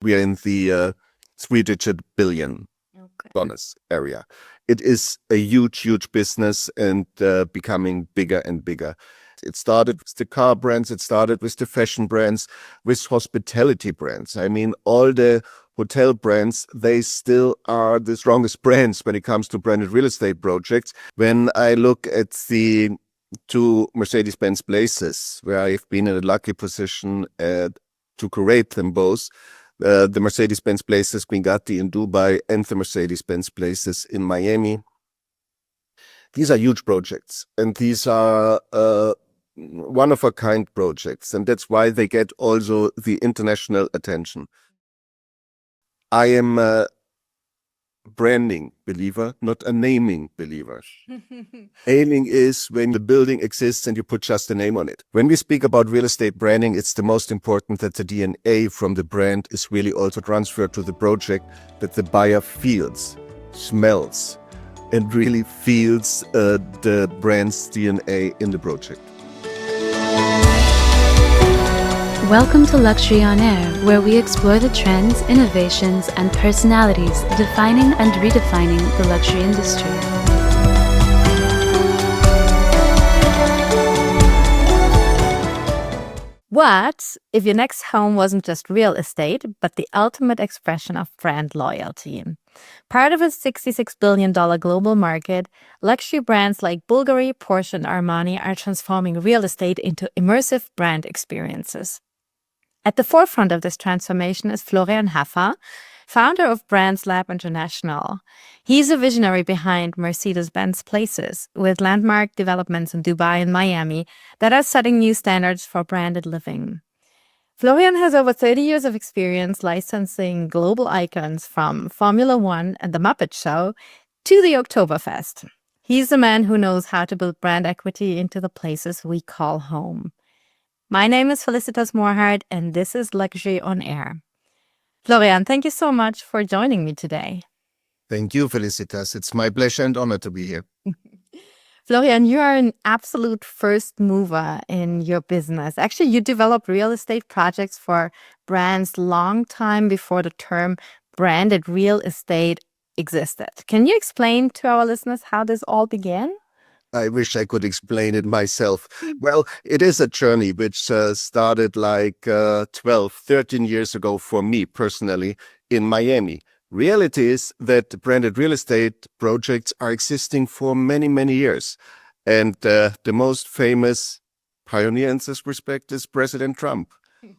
We are in the three-digit billion Okay. dollars area. It is a huge, huge business and becoming bigger and bigger. It started with the car brands, it started with the fashion brands, with hospitality brands. I mean, all the hotel brands, they still are the strongest brands when it comes to branded real estate projects. When I look at the two Mercedes Benz Places, where I've been in a lucky position to create them both, the Mercedes Benz Places Bugatti in Dubai and the Mercedes Benz Places in Miami. These are huge projects, and these are one-of-a-kind projects, and that's why they get also the international attention. I am a branding believer, not a naming believer. Naming is when the building exists and you put just a name on it. When we speak about real estate branding, it's the most important that the DNA from the brand is really also transferred to the project, that the buyer feels, smells, and really feels the brand's DNA in the project. Welcome to Luxury on Air, where we explore the trends, innovations, and personalities defining and redefining the luxury industry. What if your next home wasn't just real estate, but the ultimate expression of brand loyalty? Part of a $66 billion global market, luxury brands like Bulgari, Porsche, and Armani are transforming real estate into immersive brand experiences. At the forefront of this transformation is Florian Haffa, founder of Brands Lab International. He's a visionary behind Mercedes Benz Places, with landmark developments in Dubai and Miami that are setting new standards for branded living. Florian has over 30 years of experience licensing global icons from Formula One and The Muppet Show to the Oktoberfest. He's the man who knows how to build brand equity into the places we call home. My name is Felicitas Morhart, and this is Luxury on Air. Florian, thank you so much for joining me today. Thank you, Felicitas. It's my pleasure and honor to be here. Florian, you are an absolute first mover in your business. Actually, you developed real estate projects for brands long time before the term branded real estate existed. Can you explain to our listeners how this all began? I wish I could explain it myself. Well, it is a journey which started like 12, 13 years ago for me personally in Miami. Reality is that branded real estate projects are existing for many, many years. And the most famous pioneer in this respect is President Trump.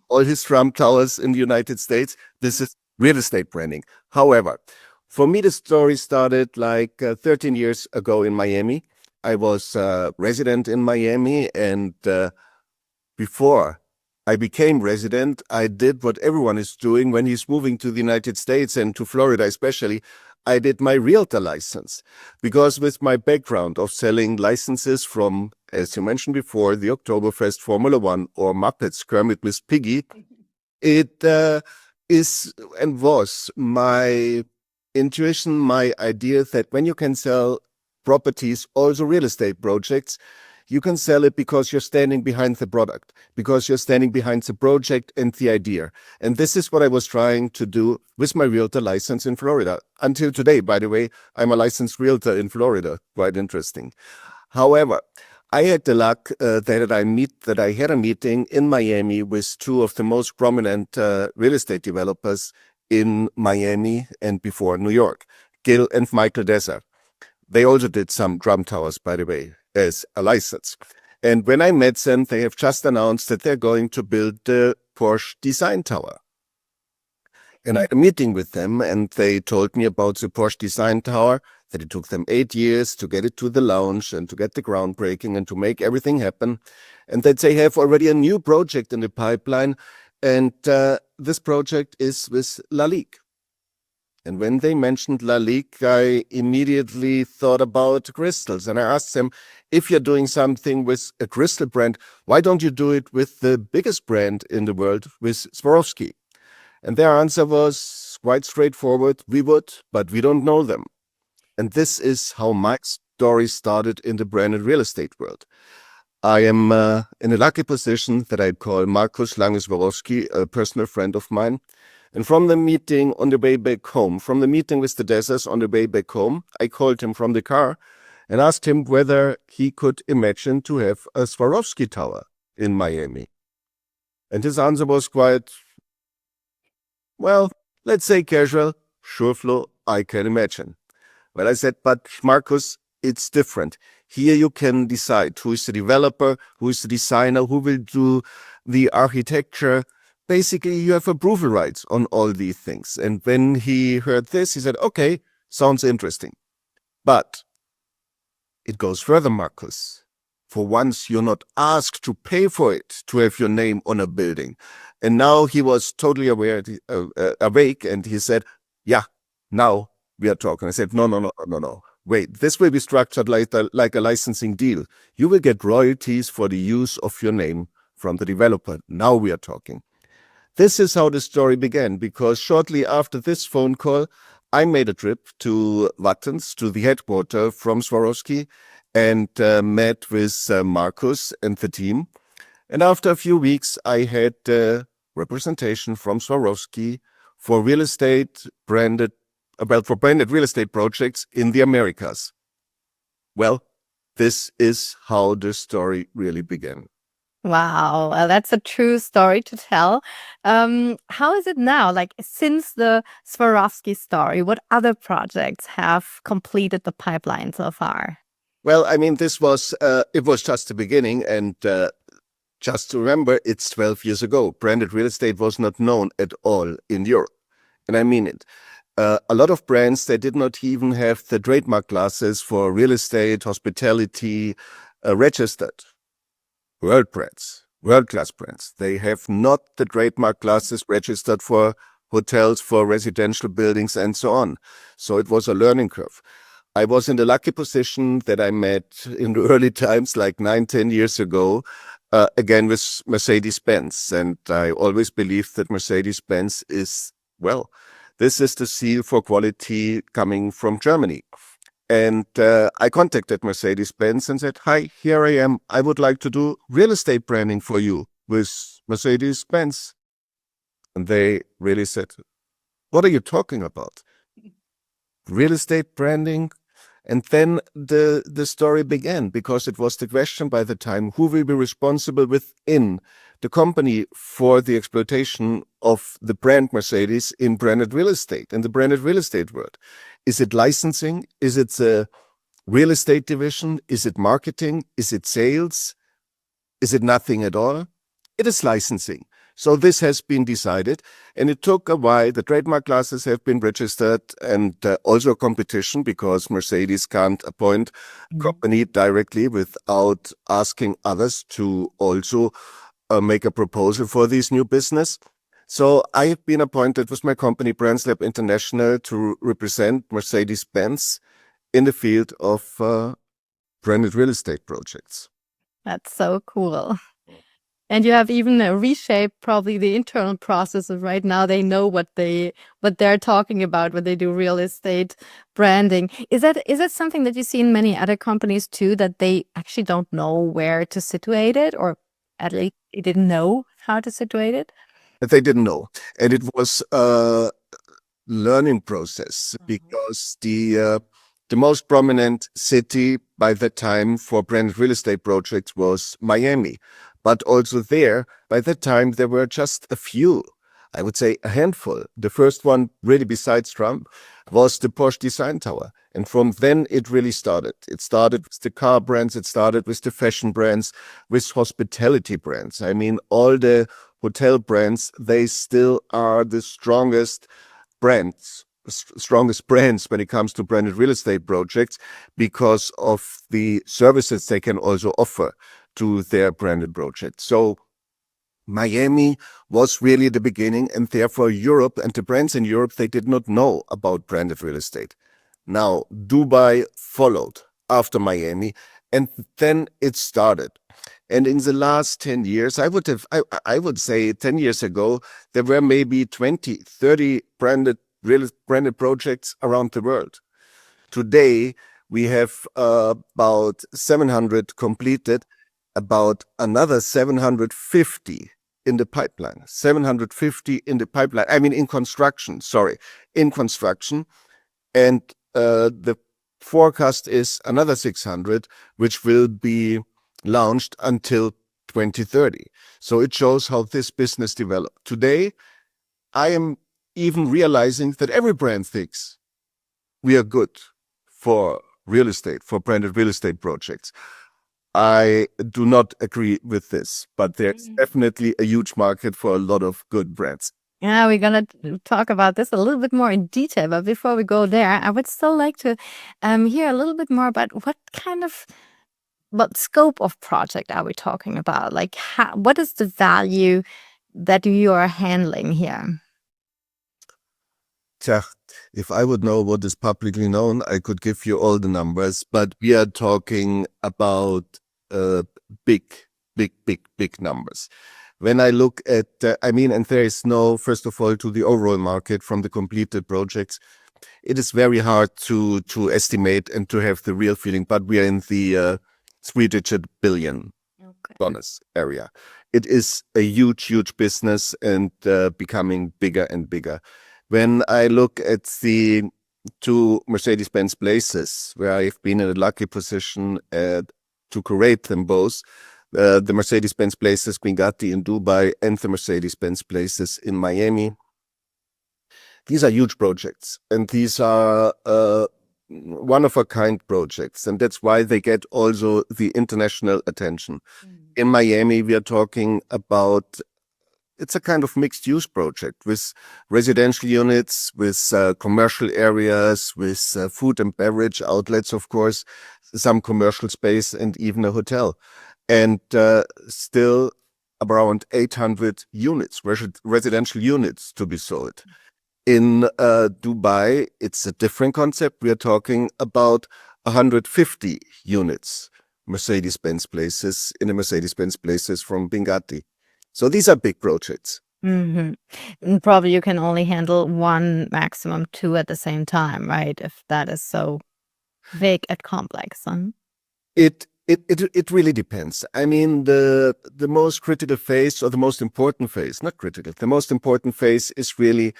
All his Trump towers in the United States, this is real estate branding. However, for me, the story started like 13 years ago in Miami. I was a resident in Miami, and before I became resident, I did what everyone is doing when he's moving to the United States and to Florida especially. I did my realtor license because with my background of selling licenses from, as you mentioned before, the Oktoberfest, Formula One, or Muppets, Kermit Miss Piggy, it is and was my intuition, my idea that when you can sell properties, also real estate projects, you can sell it because you're standing behind the product, because you're standing behind the project and the idea. And this is what I was trying to do with my realtor license in Florida. Until today, by the way, I'm a licensed realtor in Florida. Quite interesting. However, I had the luck that I had a meeting in Miami with two of the most prominent real estate developers in Miami and before New York, Gil and Michael Desser. They also did some Trump towers, by the way, as a license. And when I met them, they have just announced that they're going to build the Porsche Design Tower. And I had a meeting with them, and they told me about the Porsche Design Tower, that it took them 8 years to get it to the launch and to get the groundbreaking and to make everything happen. And that they have already a new project in the pipeline. And this project is with Lalique. And when they mentioned Lalique, I immediately thought about crystals. And I asked them, if you're doing something with a crystal brand, why don't you do it with the biggest brand in the world, with Swarovski? And their answer was quite straightforward. We would, but we don't know them. And this is how my story started in the branded real estate world. I am in a lucky position that I call Markus Lange Swarovski, a personal friend of mine. And from the meeting on the way back home, from the meeting with the Dessers on the way back home, I called him from the car and asked him whether he could imagine to have a Swarovski tower in Miami. And his answer was quite, well, let's say casual. Sure, Flo, I can imagine. Well, I said, but Marcus, it's different. Here you can decide who is the developer, who is the designer, who will do the architecture. Basically, you have approval rights on all these things. And when he heard this, he said, okay, sounds interesting. But it goes further, Marcus. For once, you're not asked to pay for it to have your name on a building. And now he was totally awake, and he said, yeah, now we are talking. I said, no. Wait, this will be structured like a licensing deal. You will get royalties for the use of your name from the developer. Now we are talking. This is how the story began, because shortly after this phone call, I made a trip to Wattens, to the headquarters from Swarovski, and met with Marcus and the team. And after a few weeks, I had representation from Swarovski for real estate branded real estate projects in the Americas. Well, this is how the story really began. Wow, well, that's a true story to tell. How is it now? Like, since the Swarovski story, what other projects have completed the pipeline so far? Well, I mean, it was just the beginning, and just to remember, it's 12 years ago. Branded real estate was not known at all in Europe, and I mean it. A lot of brands, they did not even have the trademark classes for real estate, hospitality registered. World-class brands. They have not the trademark classes registered for hotels, for residential buildings, and so on. So it was a learning curve. I was in the lucky position that I met in the early times, like 9-10 years ago, again with Mercedes Benz. And I always believed that Mercedes Benz is, well, this is the seal for quality coming from Germany. And I contacted Mercedes Benz and said, hi, here I am. I would like to do real estate branding for you with Mercedes Benz. And they really said, what are you talking about? Real estate branding? And then the story began, because it was the question by the time, who will be responsible within the company for the exploitation of the brand Mercedes in branded real estate, in the branded real estate world. Is it licensing? Is it a real estate division? Is it marketing? Is it sales? Is it nothing at all? It is licensing. So this has been decided, and it took a while. The trademark classes have been registered, and also competition, because Mercedes can't appoint a company directly without asking others to also make a proposal for this new business. So I have been appointed with my company BrandSlab International to represent Mercedes-Benz in the field of branded real estate projects. That's so cool. And you have even reshaped probably the internal processes. Right now, they know what they're talking about when they do real estate branding. Is that something that you see in many other companies too, that they actually don't know where to situate it, or at least they didn't know how to situate it? They didn't know, and it was a learning process, because the most prominent city by that time for branded real estate projects was Miami. But also there, by that time, there were just a few, I would say a handful. The first one, really besides Trump, was the Porsche Design Tower. And from then it really started. It started with the car brands, it started with the fashion brands, with hospitality brands. I mean, all the hotel brands, they still are the strongest brands when it comes to branded real estate projects, because of the services they can also offer to their branded projects. So Miami was really the beginning, and therefore Europe and the brands in Europe, they did not know about branded real estate. Now, Dubai followed after Miami, and then it started. And in the last 10 years, I would say 10 years ago, there were maybe 20, 30 branded projects around the world. Today, we have about 700 completed, about another 750 in the pipeline. 750 in the pipeline. I mean, in construction, sorry. In construction. And the forecast is another 600, which will be launched until 2030. So it shows how this business developed. Today, I am even realizing that every brand thinks we are good for real estate, for branded real estate projects. I do not agree with this, but there's definitely a huge market for a lot of good brands. Yeah, we're going to talk about this a little bit more in detail. But before we go there, I would still like to hear a little bit more about what scope of project are we talking about? Like, what is the value that you are handling here? Tja, if I would know what is publicly known, I could give you all the numbers, but we are talking about big numbers. When I look at, and there is no, first of all, to the overall market from the completed projects, it is very hard to estimate and to have the real feeling, but we are in the three-digit billion dollars area. It is a huge business and becoming bigger and bigger. When I look at the two Mercedes Benz Places, where I've been in a lucky position to curate them both, the Mercedes Benz Places Bugatti in Dubai and the Mercedes Benz Places in Miami. These are huge projects, and these are one-of-a-kind projects, and that's why they get also the international attention. In Miami, we are talking about, it's a kind of mixed-use project with residential units, with commercial areas, with food and beverage outlets, of course, some commercial space, and even a hotel. And still around 800 units, residential units to be sold. In Dubai, it's a different concept. We are talking about 150 units, Mercedes Benz Places, in the Mercedes Benz Places from Bugatti. So these are big projects. And probably you can only handle one, maximum two at the same time, right? If that is so big and complex. It really depends. I mean, the most critical phase, or the most important phase, not critical, the most important phase is really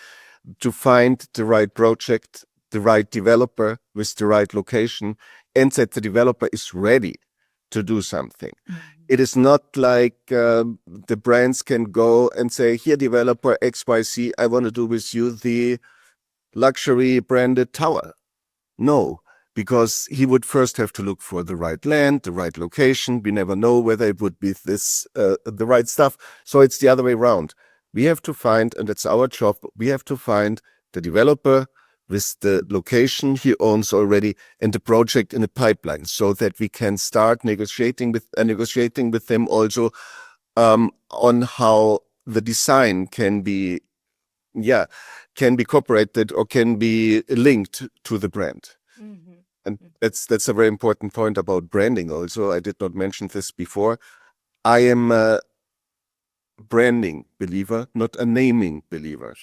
to find the right project, the right developer with the right location, and that the developer is ready to do something. It is not like the brands can go and say, here, developer XYZ, I want to do with you the luxury branded tower. No, because he would first have to look for the right land, the right location. We never know whether it would be this the right stuff. So it's the other way around. We have to find, and that's our job, we have to find the developer with the location he owns already and the project in the pipeline, so that we can start negotiating with them also on how the design can be cooperated or can be linked to the brand. And that's a very important point about branding also. I did not mention this before. I am a branding believer, not a naming believer.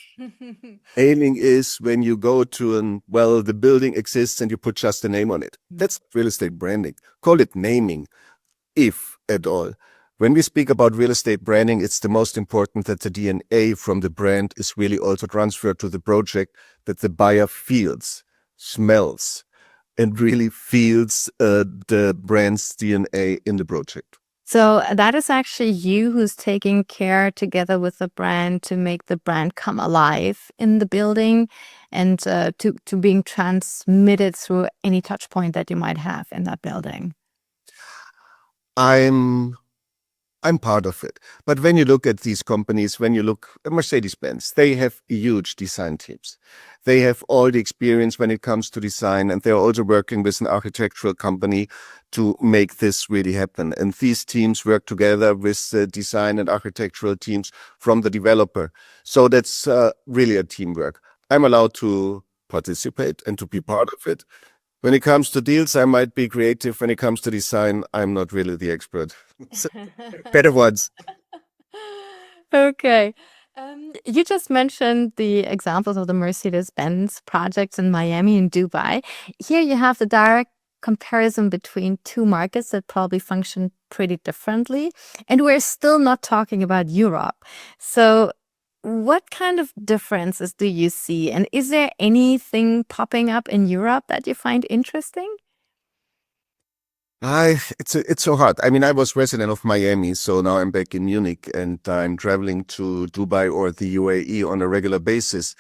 Naming is when you go to the building exists and you put just a name on it. That's real estate branding. Call it naming, if at all. When we speak about real estate branding, it's the most important that the DNA from the brand is really also transferred to the project, that the buyer feels, smells, and really feels the brand's DNA in the project. So that is actually you who's taking care together with the brand to make the brand come alive in the building and to being transmitted through any touch point that you might have in that building. I'm part of it. But when you look at these companies, when you look at Mercedes-Benz, they have huge design teams. They have all the experience when it comes to design, and they're also working with an architectural company to make this really happen. And these teams work together with the design and architectural teams from the developer. So that's really a teamwork. I'm allowed to participate and to be part of it. When it comes to deals, I might be creative. When it comes to design, I'm not really the expert. Better ones. Okay. You just mentioned the examples of the Mercedes Benz projects in Miami and Dubai. Here you have the direct comparison between two markets that probably function pretty differently. And we're still not talking about Europe. So what kind of differences do you see? And is there anything popping up in Europe that you find interesting? It's so hard. I mean, I was resident of Miami, so now I'm back in Munich and I'm traveling to Dubai or the UAE on a regular basis.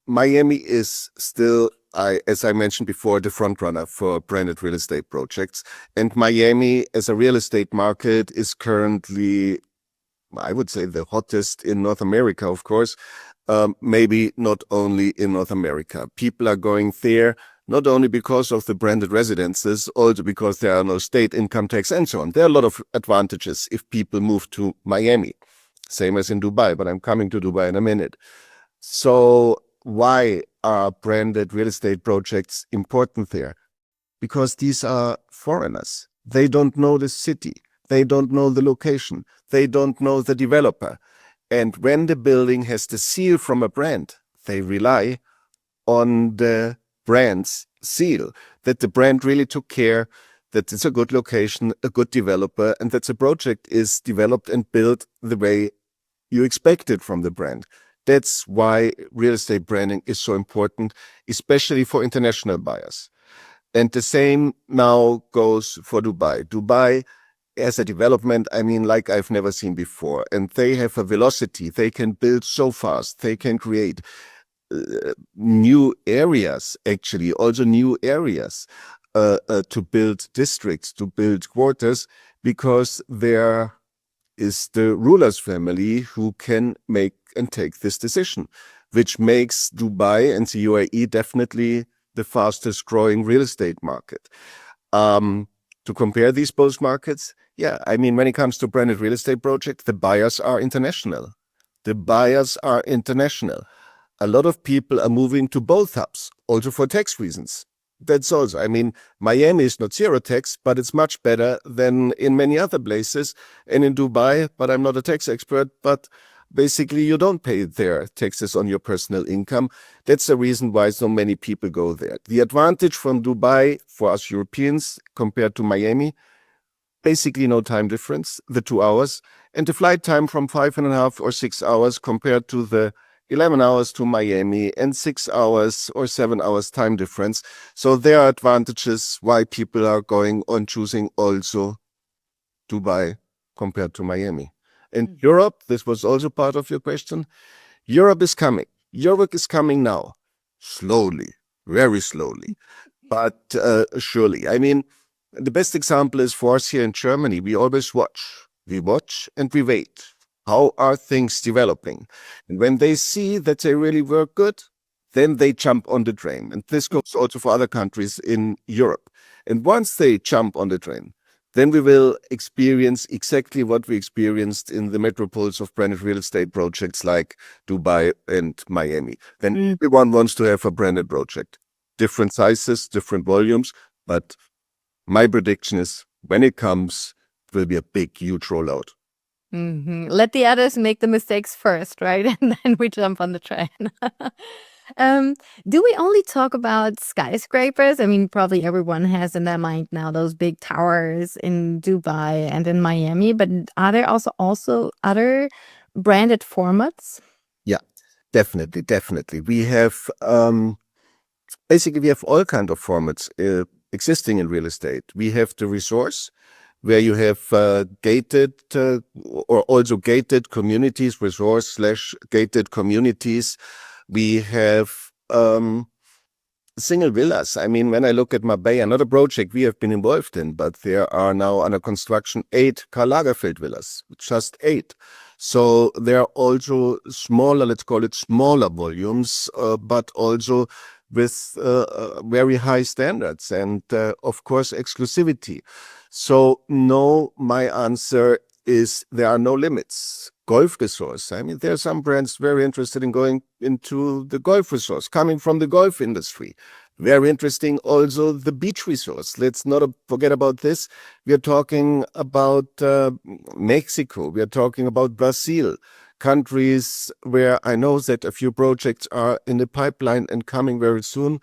Miami is still, as I mentioned before, the front runner for branded real estate projects. And Miami, as a real estate market, is currently, I would say, the hottest in North America, of course. Maybe not only in North America. People are going there not only because of the branded residences, also because there are no state income tax and so on. There are a lot of advantages if people move to Miami, same as in Dubai, but I'm coming to Dubai in a minute. So why are branded real estate projects important there? Because these are foreigners. They don't know the city. They don't know the location. They don't know the developer. And when the building has the seal from a brand, they rely on the brand's seal, that the brand really took care, that it's a good location, a good developer, and that the project is developed and built the way you expect it from the brand. That's why real estate branding is so important, especially for international buyers. And the same now goes for Dubai. Dubai as a development, I mean, like I've never seen before. And they have a velocity. They can build so fast. They can create new areas, actually, also new areas to build districts, to build quarters, because there is the ruler's family who can make and take this decision, which makes Dubai and the UAE definitely the fastest growing real estate market. To compare these both markets, yeah, I mean, when it comes to branded real estate projects, the buyers are international. The buyers are international. A lot of people are moving to both hubs, also for tax reasons. That's also, I mean, Miami is not zero tax, but it's much better than in many other places. And in Dubai, but I'm not a tax expert, but basically you don't pay their taxes on your personal income. That's the reason why so many people go there. The advantage from Dubai for us Europeans compared to Miami, basically no time difference, the 2 hours, and the flight time from 5.5 or 6 hours compared to the 11 hours to Miami and 6 hours or 7 hours time difference. So there are advantages why people are going on choosing also Dubai compared to Miami. And Europe, this was also part of your question. Europe is coming. Europe is coming now. Slowly, very slowly, but surely. I mean, the best example is for us here in Germany. We always watch. We watch and we wait. How are things developing? And when they see that they really work good, then they jump on the train. And this goes also for other countries in Europe. And once they jump on the train, then we will experience exactly what we experienced in the metropoles of branded real estate projects like Dubai and Miami. Then everyone wants to have a branded project. Different sizes, different volumes, but my prediction is when it comes, it will be a big, huge rollout. Let the others make the mistakes first, right? And then we jump on the train. Do we only talk about skyscrapers? I mean, probably everyone has in their mind now those big towers in Dubai and in Miami, but are there also other branded formats? Yeah, definitely. We have basically we have all kinds of formats existing in real estate. We have the resource, where you have gated or also gated communities, resource/gated communities. We have single villas. I mean, when I look at Marbella, another project we have been involved in, but there are now under construction 8 Karl Lagerfeld villas, just 8. So there are also smaller, let's call it smaller volumes, but also with very high standards and, of course, exclusivity. So no, my answer is there are no limits. Golf resorts. I mean, there are some brands very interested in going into the golf resorts, coming from the golf industry. Very interesting also the beach resorts. Let's not forget about this. We are talking about Mexico. We are talking about Brazil. Countries where I know that a few projects are in the pipeline and coming very soon.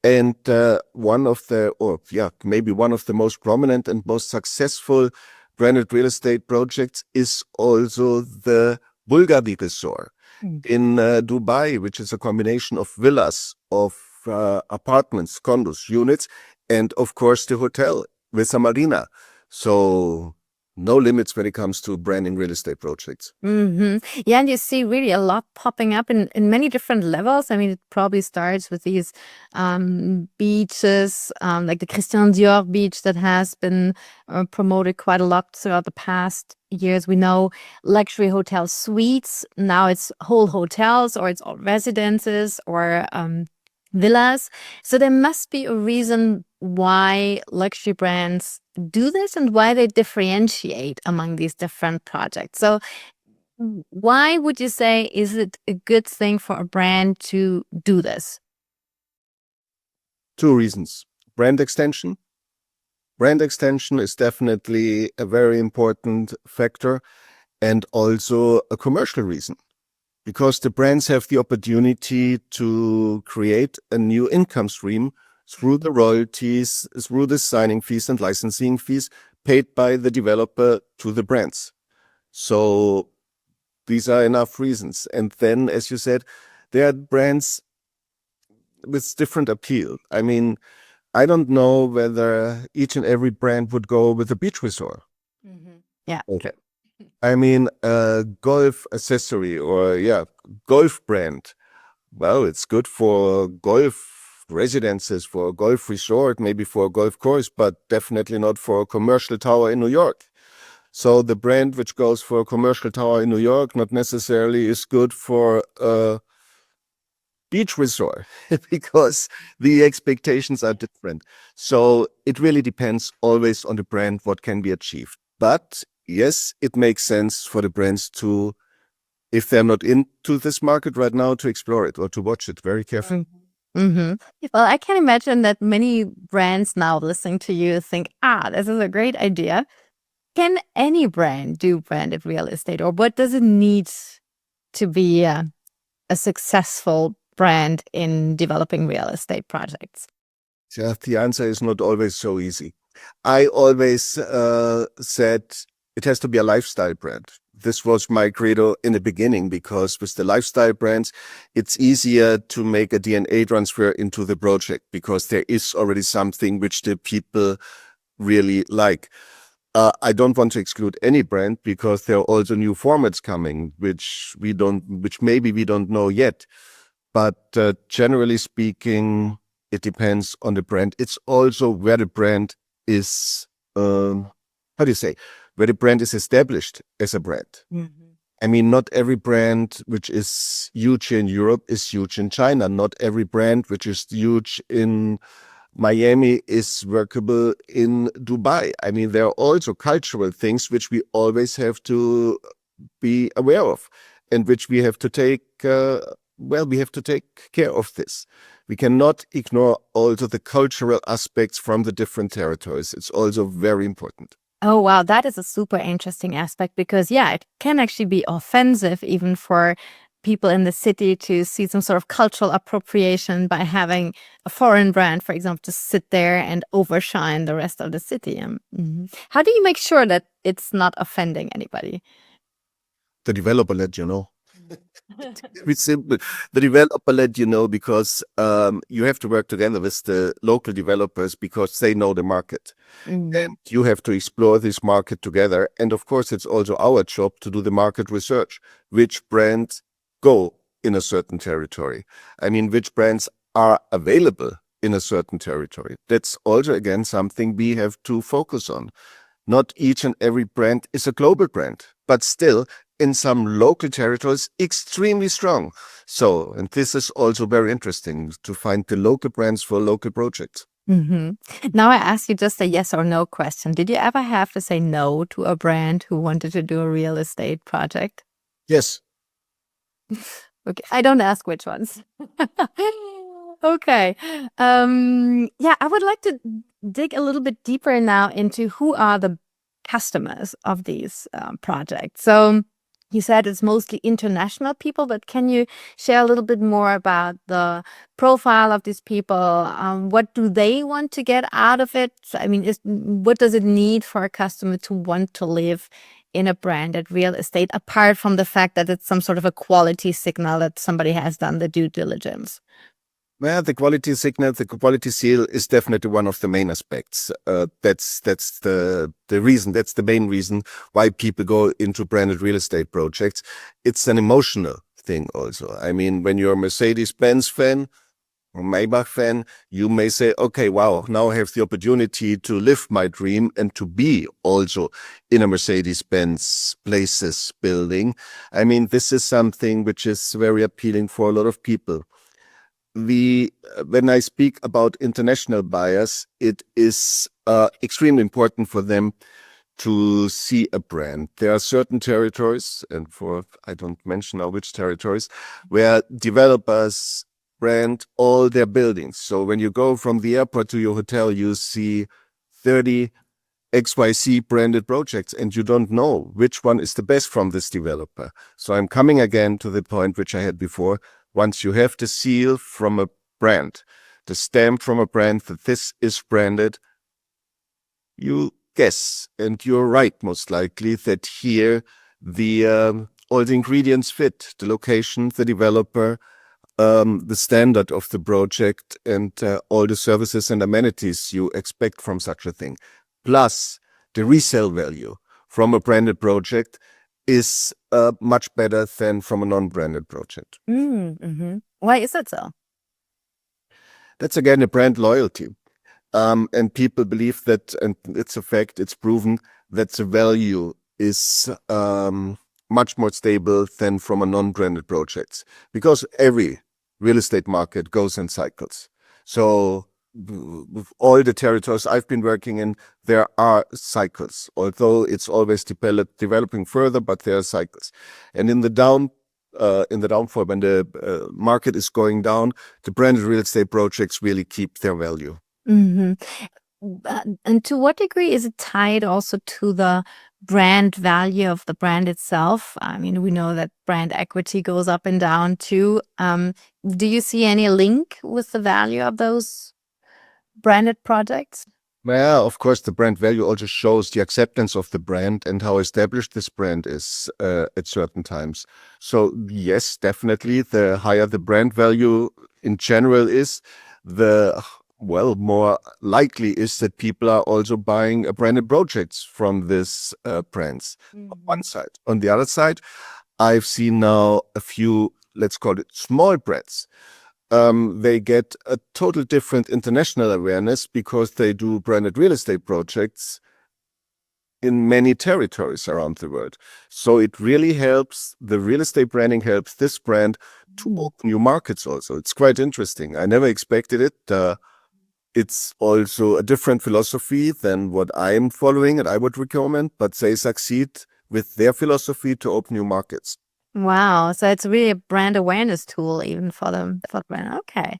And maybe one of the most prominent and most successful branded real estate projects is also the Bulgari Resort in Dubai, which is a combination of villas, of apartments, condos, units, and of course the hotel with a marina. So no limits when it comes to branding real estate projects. Yeah, and you see really a lot popping up in many different levels. I mean, it probably starts with these beaches, like the Christian Dior beach that has been promoted quite a lot throughout the past years. We know luxury hotel suites. Now it's whole hotels, or it's all residences, or villas. So there must be a reason why luxury brands do this and why they differentiate among these different projects. So why would you say is it a good thing for a brand to do this? Two reasons. Brand extension. Brand extension is definitely a very important factor, and also a commercial reason, because the brands have the opportunity to create a new income stream through the royalties, through the signing fees and licensing fees paid by the developer to the brands. So these are enough reasons. And then, as you said, there are brands with different appeal. I mean, I don't know whether each and every brand would go with a beach resort. Yeah. Okay. I mean, a golf accessory or golf brand. Well, it's good for golf residences, for a golf resort, maybe for a golf course, but definitely not for a commercial tower in New York. So the brand which goes for a commercial tower in New York not necessarily is good for a beach resort because the expectations are different. So it really depends always on the brand what can be achieved. But yes, it makes sense for the brands to, if they're not into this market right now, to explore it or to watch it very carefully. Well, I can imagine that many brands now listening to you think, this is a great idea. Can any brand do branded real estate, or what does it need to be a successful brand in developing real estate projects? Yeah, the answer is not always so easy. I always said it has to be a lifestyle brand. This was my credo in the beginning, because with the lifestyle brands, it's easier to make a DNA transfer into the project because there is already something which the people really like. I don't want to exclude any brand because there are also new formats coming, which maybe we don't know yet. But generally speaking, it depends on the brand. It's also where the brand is, where the brand is established as a brand. I mean, not every brand which is huge in Europe is huge in China. Not every brand which is huge in Miami is workable in Dubai. I mean, there are also cultural things which we always have to be aware of, and which we have to take, we have to take care of this. We cannot ignore also the cultural aspects from the different territories. It's also very important. Oh, wow. That is a super interesting aspect because, it can actually be offensive even for people in the city to see some sort of cultural appropriation by having a foreign brand, for example, to sit there and overshine the rest of the city. How do you make sure that it's not offending anybody? The developer let you know. Very simple. The developer let you know because you have to work together with the local developers because they know the market. And you have to explore this market together. And of course, it's also our job to do the market research. Which brands go in a certain territory? I mean, which brands are available in a certain territory? That's also, again, something we have to focus on. Not each and every brand is a global brand, but still, in some local territories, extremely strong. So, and this is also very interesting to find the local brands for local projects. Now I ask you just a yes or no question. Did you ever have to say no to a brand who wanted to do a real estate project? Yes. Okay, I don't ask which ones. Okay. I would like to dig a little bit deeper now into who are the customers of these projects. So You said it's mostly international people, but can you share a little bit more about the profile of these people? What do they want to get out of it? I mean, what does it need for a customer to want to live in a branded real estate, apart from the fact that it's some sort of a quality signal that somebody has done the due diligence? Well, the quality signal, the quality seal is definitely one of the main aspects. That's the reason. That's the main reason why people go into branded real estate projects. It's an emotional thing also. I mean, when you're a Mercedes Benz fan or Maybach fan, you may say, okay, wow, now I have the opportunity to live my dream and to be also in a Mercedes Benz Places building. I mean, this is something which is very appealing for a lot of people. When I speak about international buyers, it is extremely important for them to see a brand. There are certain territories, and I don't mention now which territories, where developers brand all their buildings. So when you go from the airport to your hotel, you see 30 XYZ branded projects, and you don't know which one is the best from this developer. So I'm coming again to the point which I had before. Once you have the seal from a brand, the stamp from a brand that this is branded, you guess, and you're right most likely, that here all the ingredients fit, the location, the developer, the standard of the project, and all the services and amenities you expect from such a thing. Plus, the resale value from a branded project is much better than from a non-branded project. Why is that so? That's again a brand loyalty. And people believe that, and it's a fact, it's proven, that the value is much more stable than from a non-branded projects. Because every real estate market goes in cycles. So with all the territories I've been working in, there are cycles, although it's always developing further, but there are cycles. And in the downfall, when the market is going down, the branded real estate projects really keep their value. And to what degree is it tied also to the brand value of the brand itself? I mean, we know that brand equity goes up and down too. Do you see any link with the value of those branded projects? Well, of course, the brand value also shows the acceptance of the brand and how established this brand is at certain times. So yes, definitely, the higher the brand value in general is, the more likely is that people are also buying branded projects from these brands. On one side. On the other side, I've seen now a few, let's call it small brands. They get a total different international awareness because they do branded real estate projects in many territories around the world. So it really helps, the real estate branding helps this brand to open new markets also. It's quite interesting. I never expected it. It's also a different philosophy than what I'm following and I would recommend, but they succeed with their philosophy to open new markets. Wow, so it's really a brand awareness tool even for the brand. Okay.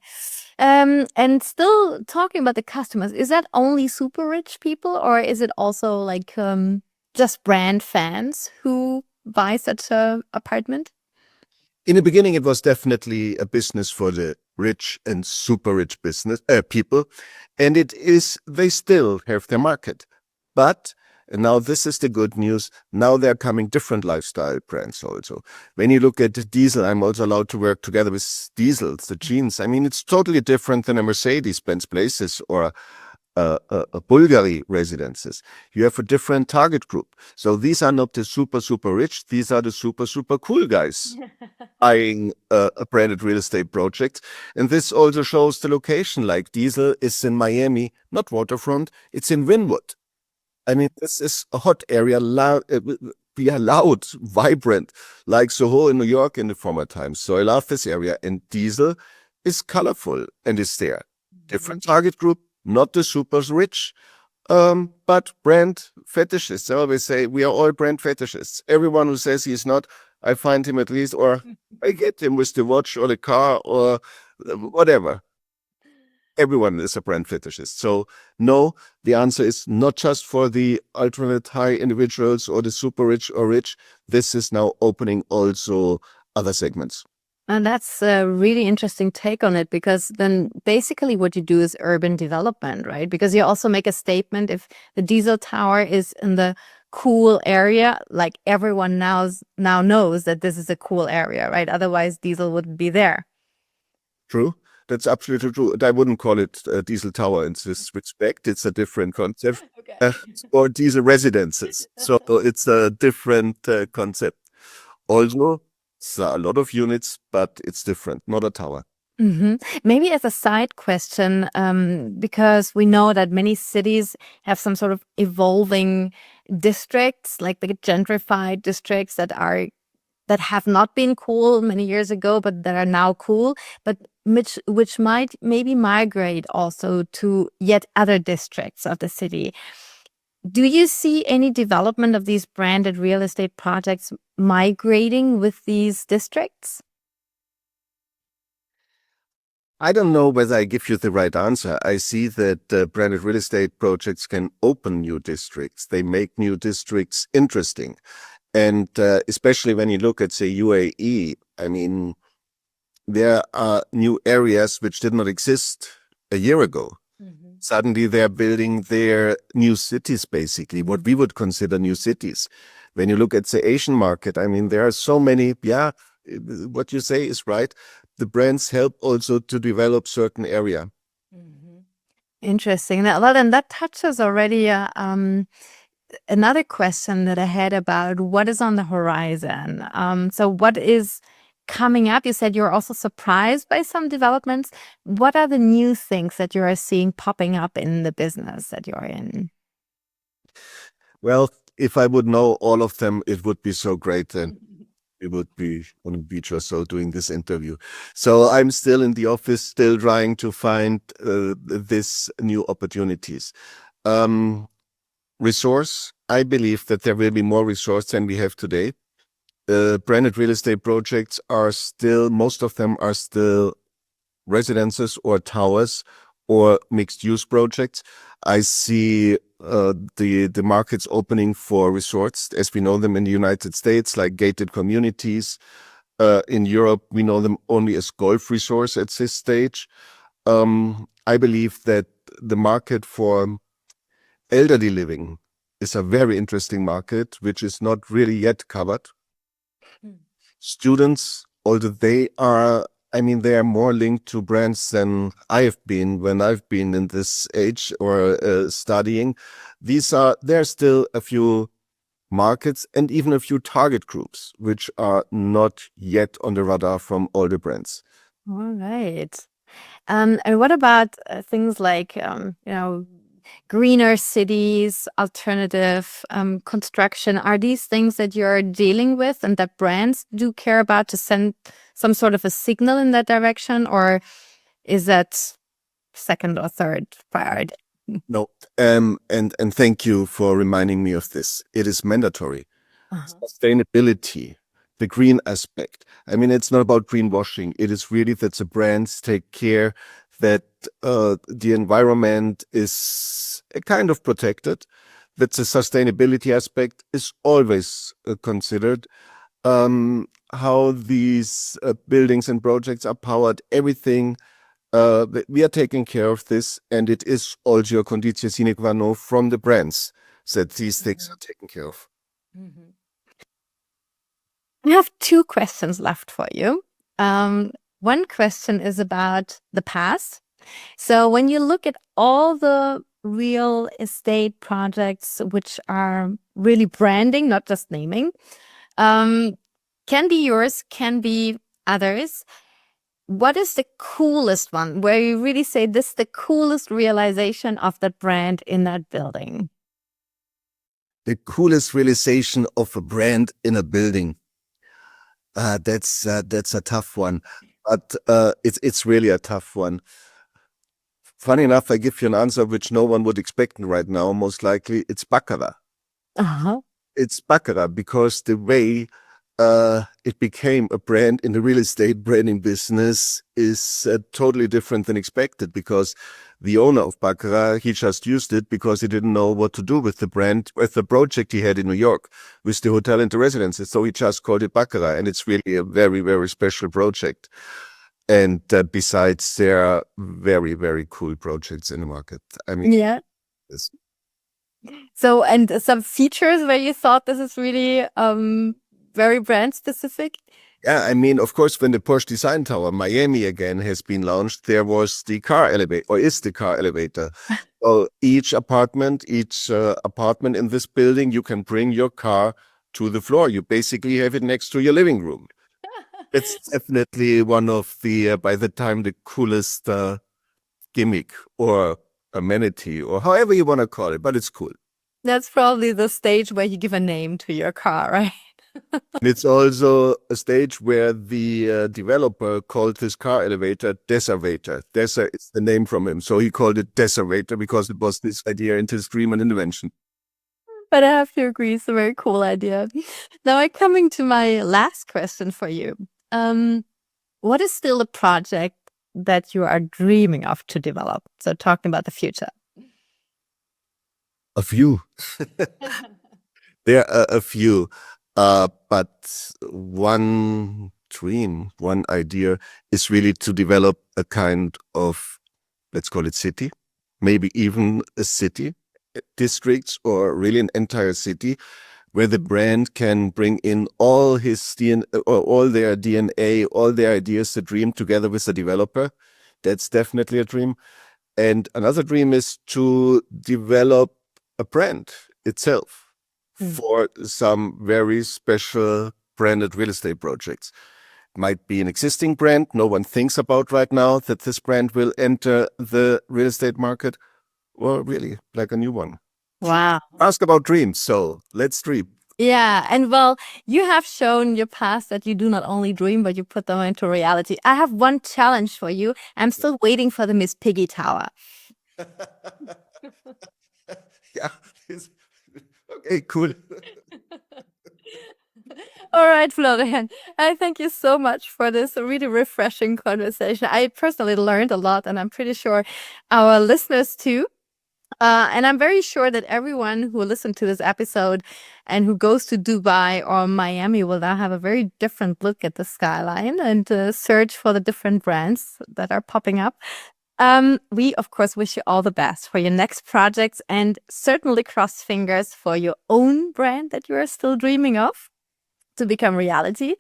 And still talking about the customers, is that only super rich people, or is it also like just brand fans who buy such a apartment? In the beginning, it was definitely a business for the rich and super rich business people, and they still have their market. But and now this is the good news. Now there are coming different lifestyle brands also. When you look at Diesel, I'm also allowed to work together with Diesel, the jeans. I mean, it's totally different than a Mercedes Benz Places or a Bulgari residences. You have a different target group. So these are not the super, super rich. These are the super, super cool guys buying a branded real estate project. And this also shows the location. Like Diesel is in Miami, not waterfront. It's in Wynwood. I mean, this is a hot area, loud, vibrant, like Soho in New York in the former times. So I love this area. And Diesel is colorful and is there. Different target group, not the super rich, but brand fetishists. I always say we are all brand fetishists. Everyone who says he's not, I find him at least, or I get him with the watch or the car or whatever. everyone is a brand fetishist. So no, the answer is not just for the ultimate high individuals or the super rich or rich. This is now opening also other segments. And that's a really interesting take on it, because then basically what you do is urban development, right? Because you also make a statement, if the diesel tower is in the cool area, like everyone now knows that this is a cool area, right? Otherwise diesel wouldn't be there. True. That's absolutely true. I wouldn't call it a diesel tower in this respect. It's a different concept. Or diesel residences. So it's a different concept. Also, it's a lot of units, but it's different, not a tower. Maybe as a side question, because we know that many cities have some sort of evolving districts, like the gentrified districts that have not been cool many years ago, but that are now cool, but which might maybe migrate also to yet other districts of the city. Do you see any development of these branded real estate projects migrating with these districts? I don't know whether I give you the right answer. I see that branded real estate projects can open new districts. They make new districts interesting. And especially when you look at, say, UAE, I mean, there are new areas which did not exist a year ago. Suddenly they're building their new cities, basically, what we would consider new cities. When you look at the Asian market, I mean, there are so many, what you say is right. The brands help also to develop certain area. Interesting. Well, then that touches already another question that I had about what is on the horizon. So what is coming up? You said you're also surprised by some developments. What are the new things that you are seeing popping up in the business that you're in? Well, if I would know all of them, it would be so great. And it would be on a beach or so doing this interview. So I'm still in the office, still trying to find these new opportunities. Resource, I believe that there will be more resource than we have today. Branded real estate projects are still, most of them are still residences or towers or mixed use projects. I see the markets opening for resorts as we know them in the United States, like gated communities. In Europe, we know them only as golf resorts at this stage. I believe that the market for elderly living is a very interesting market, which is not really yet covered. Students, although they are more linked to brands than I have been when I've been in this age or studying. There are still a few markets and even a few target groups which are not yet on the radar from all the brands. All right. And what about things like, greener cities, alternative construction? Are these things that you're dealing with and that brands do care about to send some sort of a signal in that direction? Or is that second or third priority? No, and thank you for reminding me of this. It is mandatory. Sustainability, the green aspect. I mean, it's not about greenwashing. It is really that the brands take care that the environment is kind of protected, that the sustainability aspect is always considered, how these buildings and projects are powered, everything. We are taking care of this, and it is also a conditio sine qua non from the brands that these things are taken care of. I have two questions left for you. One question is about the past. So when you look at all the real estate projects which are really branding, not just naming, can be yours, can be others. What is the coolest one where you really say this is the coolest realization of that brand in that building? The coolest realization of a brand in a building. That's a tough one, but it's really a tough one. Funny enough, I give you an answer which no one would expect right now. Most likely, it's Baccarat. It's Baccarat because the way it became a brand in the real estate branding business is totally different than expected, because the owner of Baccarat, he just used it because he didn't know what to do with the brand, with the project he had in New York, with the hotel and the residences. So he just called it Baccarat, and it's really a very, very special project. And besides, there are very, very cool projects in the market. I mean, Yeah. yes. So, and some features where you thought this is really very brand specific? Yeah, I mean, of course, when the Porsche Design Tower, Miami again, has been launched, there was the car elevator, or is the car elevator. So each apartment in this building, you can bring your car to the floor. You basically have it next to your living room. It's definitely one of the, by the time, the coolest gimmick or amenity, or however you want to call it, but it's cool. That's probably the stage where you give a name to your car, right? And it's also a stage where the developer called this car elevator Desavator. Desa is the name from him. So he called it Desavator because it was this idea and his dream and invention. But I have to agree, it's a very cool idea. Now I'm coming to my last question for you. What is still a project that you are dreaming of to develop? So talking about the future. A few. There are a few. But one dream, one idea is really to develop a kind of, let's call it city, maybe even a city, districts, or really an entire city, where the brand can bring in all his DNA, or all their DNA, all their ideas, the dream, together with the developer. That's definitely a dream. And another dream is to develop a brand itself for some very special branded real estate projects. Might be an existing brand no one thinks about right now that this brand will enter the real estate market, or really like a new one. Wow. Ask about dreams, so let's dream. Yeah, and well, you have shown your past that you do not only dream, but you put them into reality. I have one challenge for you. I'm still waiting for the Miss Piggy Tower. Yeah. Okay, cool. All right, Florian, I thank you so much for this really refreshing conversation. I personally learned a lot, and I'm pretty sure our listeners too. And I'm very sure that everyone who listened to this episode and who goes to Dubai or Miami will now have a very different look at the skyline and search for the different brands that are popping up. We, of course, wish you all the best for your next projects, and certainly cross fingers for your own brand that you are still dreaming of to become reality.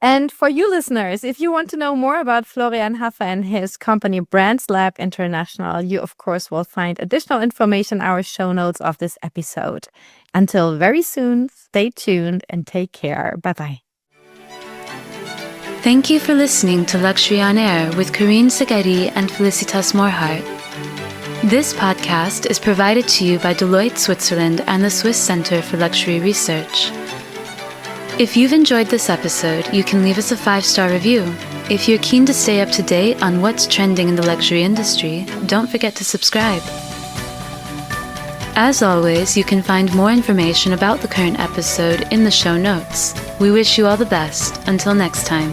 And for you listeners, if you want to know more about Florian Haffa and his company Brands Lab International, you, of course, will find additional information in our show notes of this episode. Until very soon, stay tuned and take care. Bye-bye. Thank you for listening to Luxury on Air with Karine Sagari and Felicitas Morhart. This podcast is provided to you by Deloitte Switzerland and the Swiss Center for Luxury Research. If you've enjoyed this episode, you can leave us a 5-star review. If you're keen to stay up to date on what's trending in the luxury industry, don't forget to subscribe. As always, you can find more information about the current episode in the show notes. We wish you all the best. Until next time.